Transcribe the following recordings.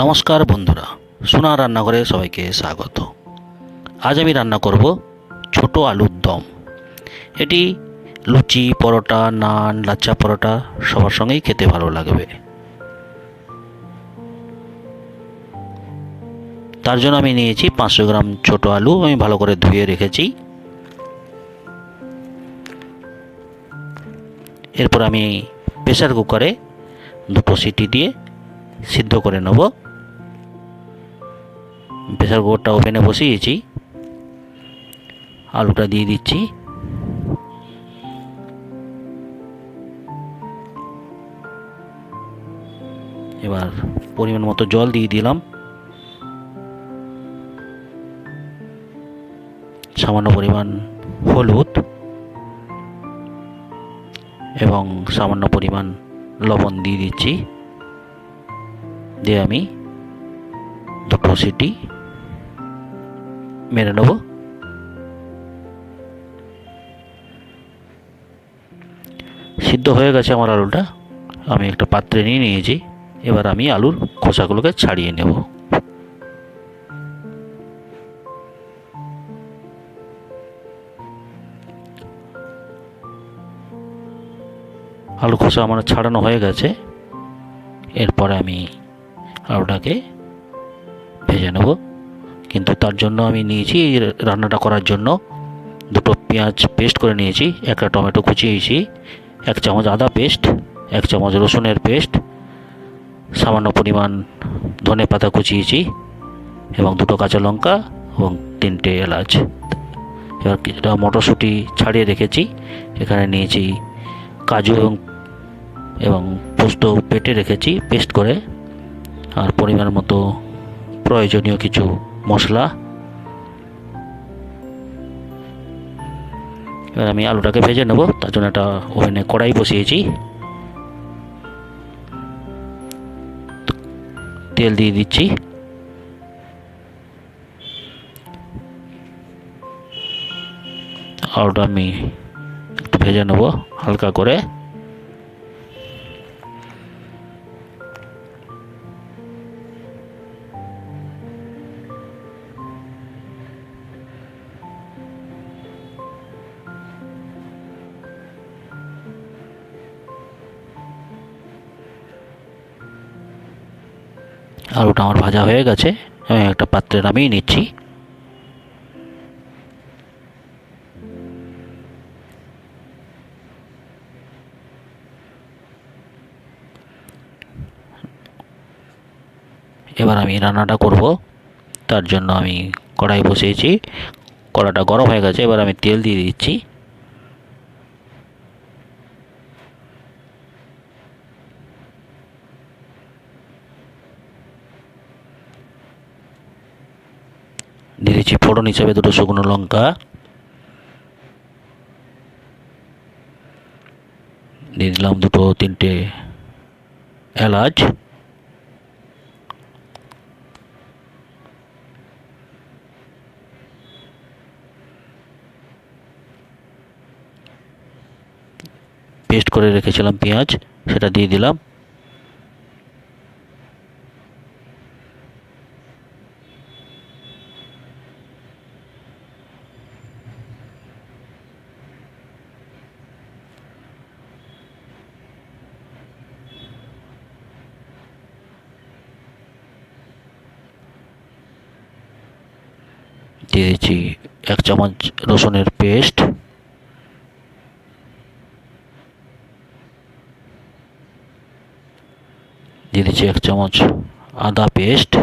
নমস্কার বন্ধুরা, সোনা রান্নাঘরে সবাইকে স্বাগত। আজ আমি রান্না করব ছোট আলুর দম। এটি লুচি, পরোটা, নান, লাচ্ছা পরোটা সবার সঙ্গেই খেতে ভালো লাগবে। তার জন্য আমি নিয়েছি 500 গ্রাম ছোট আলু। আমি ভালো করে ধুয়ে রেখেছি। এরপর আমি প্রেসার কুকারে 2টো সিটি দিয়ে সিদ্ধ করে নেব। প্রেসার কুকারটা ওভেনে বসিয়েছি। আলুটা দিয়ে দিচ্ছি। এবার পরিমাণ মতো জল দিয়ে দিলাম। সামান্য পরিমাণ হলুদ এবং সামান্য পরিমাণ লবণ দিয়ে দিচ্ছি। দিয়ে আমি 2টো সিটি মেরে নেব। সিদ্ধ হয়ে গেছে আমার আলুটা। আমি একটা পাত্রে নিয়ে নিয়েছি। এবার আমি আলুর খোসাগুলোকে ছাড়িয়ে নেব। আলু খোসা আমার ছাড়ানো হয়ে গেছে। এরপরে আমি আলুটাকে ভেজে নেব। কিন্তু তার জন্য আমি নিয়েছি, এই রান্নাটা করার জন্য 2টো পেঁয়াজ পেস্ট করে নিয়েছি, একটা টমেটো কুচিয়েছি, 1 চামচ আদা পেস্ট, 1 চামচ রসুনের পেস্ট, সামান্য পরিমাণ ধনে পাতা কুচিয়েছি এবং 2টো কাঁচা লঙ্কা এবং 3টে এলাচ। এবার কিছুটা মটরশুঁটি ছাড়িয়ে রেখেছি। এখানে নিয়েছি কাজু এবং পোস্ত বেটে রেখেছি পেস্ট করে, আর পরিমাণ মতো প্রয়োজনীয় কিছু মশলা। এবার আমি আলুটাকে ভেজে নেব। তার জন্য একটা ওভেনে কড়াই বসিয়েছি। তেল দিয়ে দিচ্ছি। আলুটা আমি একটু ভেজে নেব হালকা করে। আলুটা আমার ভাজা হয়ে গেছে। আমি একটা পাত্রে নামিয়ে নিচ্ছি। এবার আমি রান্নাটা করব। তার জন্য আমি কড়াই বসিয়েছি। কড়াটা গরম হয়ে গেছে। এবার আমি তেল দিয়ে দিচ্ছি। দিয়ে দিচ্ছি ফোড়ন হিসাবে 2টো শুকনো লঙ্কা, দিয়ে দিলাম 2-3টে এলাচ, পেস্ট করে রেখেছিলাম পেঁয়াজ, সেটা দিয়ে দিলাম। দিয়ে দিচ্ছি 1 চামচ রসুনের পেস্ট, দিয়ে দিচ্ছি 1 চামচ আদা পেস্ট,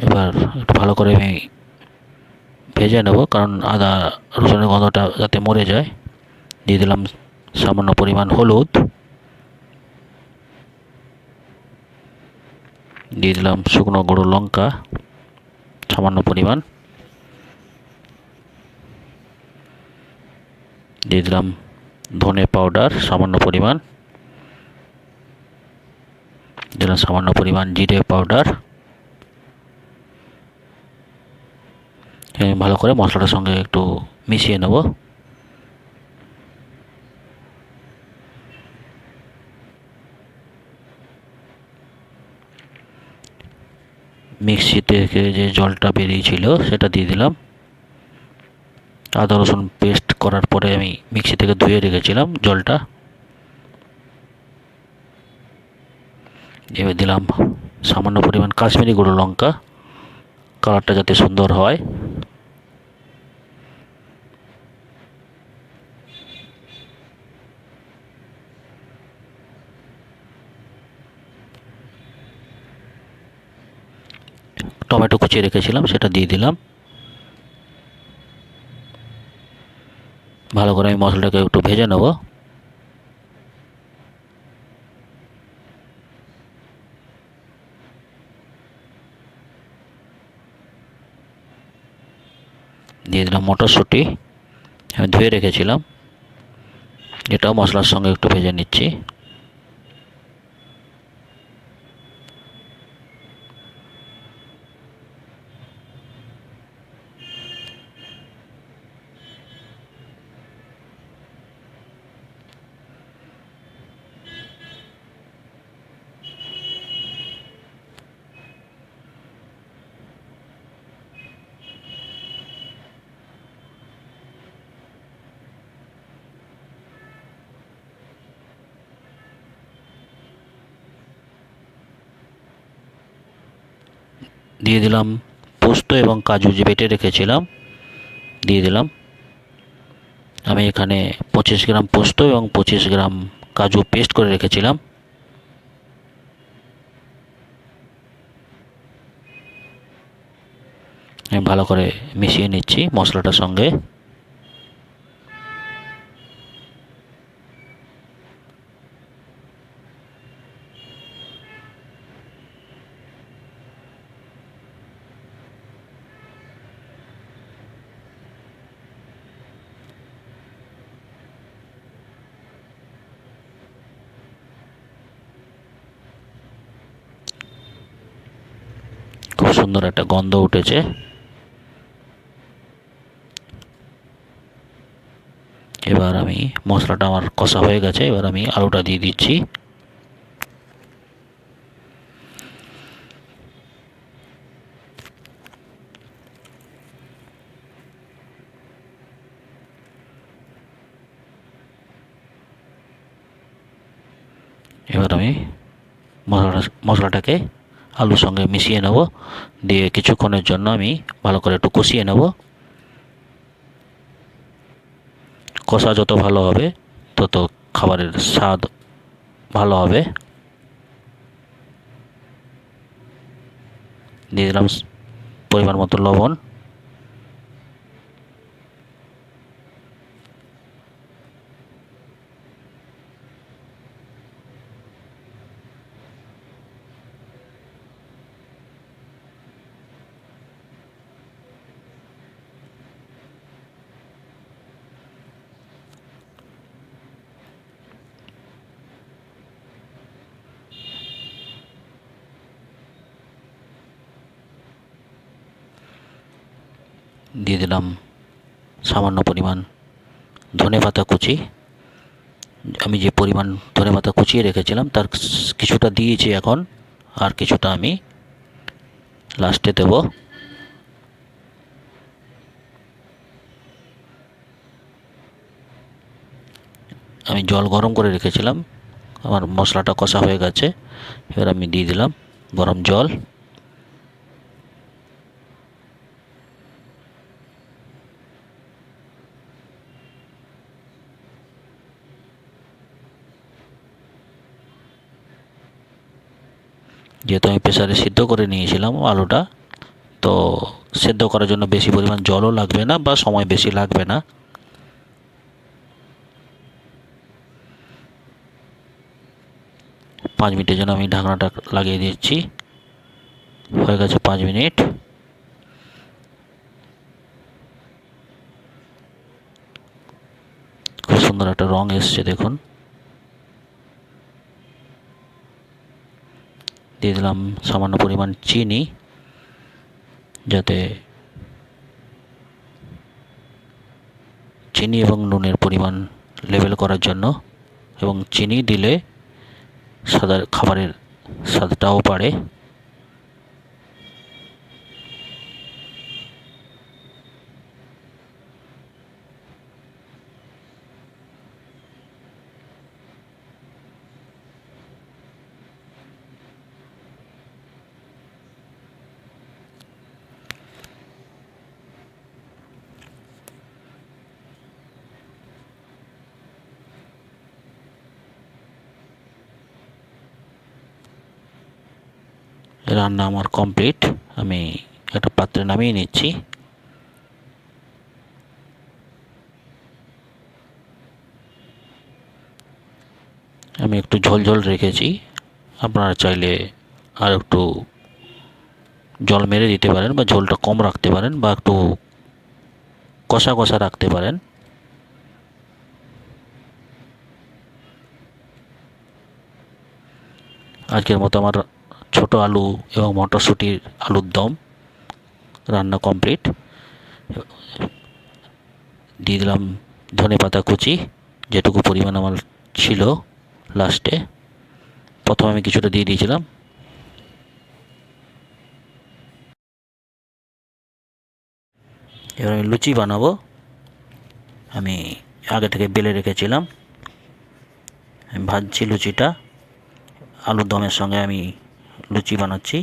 এবার একটু ভালো করে আমি ভেজে নেব, কারণ আদা রসুনের গন্ধটা যাতে মরে যায়। দিয়ে দিলাম সামান্য পরিমাণ হলুদ, দিয়ে দিলাম শুকনো গুঁড়ো লঙ্কা সামান্য পরিমাণ, দিয়ে দিলাম ধনে পাউডার সামান্য পরিমাণ, দিলাম সামান্য পরিমাণ জিরে পাউডার। ভালো করে মশলাটার সঙ্গে একটু মিশিয়ে নেব। মিক্সি থেকে যে জলটা বেরিয়েছিল সেটা দিয়ে দিলাম। আদা রসুন পেস্ট করার পরে আমি মিক্সি থেকে ধুয়ে রেখেছিলাম জলটা। এবার দিলাম সামান্য পরিমাণ কাশ্মীরি গুঁড়ো লঙ্কা, কালারটা যাতে সুন্দর হয়। টমেটো কুচিয়ে রেখেছিলাম সেটা দিয়ে দিলাম। ভালো করে আমি মশলাটাকে একটু ভেজে নেব। দিয়ে দিলাম মটরশুঁটি, আমি ধুয়ে রেখেছিলাম, এটাও মশলার সঙ্গে একটু ভেজে নিচ্ছি। দিয়ে দিলাম পোস্ত এবং কাজু যে বেটে রেখেছিলাম, দিয়ে দিলাম। আমি এখানে 25 গ্রাম পোস্ত এবং 25 গ্রাম কাজু পেস্ট করে রেখেছিলাম। আমি ভালো করে মিশিয়ে নিচ্ছি মশলাটার সঙ্গে। খুব সুন্দর একটা গন্ধ উঠেছে। এবার আমি মশলাটা আমার কষা হয়ে গেছে, এবার আমি আলুটা দিয়ে দিচ্ছি। এবার আমি মশলাটাকে আলুর সঙ্গে মিশিয়ে নেব, দিয়ে কিছুক্ষণের জন্য আমি ভালো করে একটু কষিয়ে নেব। কষা যত ভালো হবে তত খাবারের স্বাদ ভালো হবে। দিয়ে দিলাম পরিমাণ মতো লবণ। দিয়ে দিলাম সামান্য পরিমাণ ধনেপাতা কুচি। আমি যে পরিমাণ ধনেপাতা কুচিয়ে রেখেছিলাম তার কিছুটা দিয়েছি এখন, আর কিছুটা আমি লাস্টে দেব। আমি জল গরম করে রেখেছিলাম, আমার মশলাটা কষা হয়ে গেছে, এবার আমি দিয়ে দিলাম গরম জল। যেহেতু আমি প্রেসারে সিদ্ধ করে নিয়েছিলাম আলুটা, তো সেদ্ধ করার জন্য বেশি পরিমাণ জলও লাগবে না বা সময় বেশি লাগবে না। পাঁচ মিনিটের জন্য আমি ঢাকনাটা লাগিয়ে দিচ্ছি। হয়ে গেছে 5 মিনিট। খুব সুন্দর একটা রং এসছে দেখুন। দিয়ে দিলাম সামান্য পরিমাণ চিনি, যাতে চিনি এবং নুনের পরিমাণ লেভেল করার জন্য, এবং চিনি দিলে খাবারের স্বাদটাও বাড়ে। রান্না আমার কমপ্লিট। আমি একটা পাত্রে নামিয়ে নিচ্ছি। আমি একটু ঝোল ঝোল রেখেছি, আপনারা চাইলে আর একটু জল মেরে দিতে পারেন, বা ঝোলটা কম রাখতে পারেন, বা একটু কষা কষা রাখতে পারেন। আজকের মতো আমার ছোট আলু এবং মটরশুঁটির আলুর দম রান্না কমপ্লিট। দিয়ে দিলাম ধনেপাতা কুচি, যেটুকু পরিমাণ আমার ছিল লাস্টে। প্রথমে আমি কিছুটা দিয়ে দিয়েছিলাম। এবার আমি লুচি বানাবো। আমি আগে থেকে বেলে রেখেছিলাম, আমি ভাজছি লুচিটা। আলুর দমের সঙ্গে আমি লুচি বানাচ্ছি।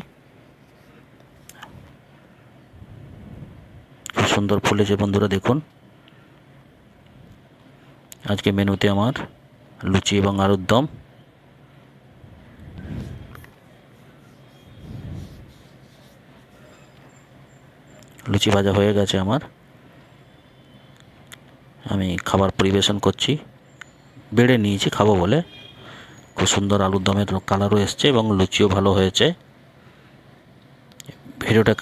খুব সুন্দর ফুলেছে বন্ধুরা, দেখুন। আজকে মেনুতে আমার লুচি এবং আলুর দম। লুচি ভাজা হয়ে গেছে আমার। আমি খাবার পরিবেশন করছি, বেড়ে নিয়েছি খাবো বলে। খুব সুন্দর আলুর দমের কালারও এসছে এবং লুচিও ভালো হয়েছে। ভিডিওটা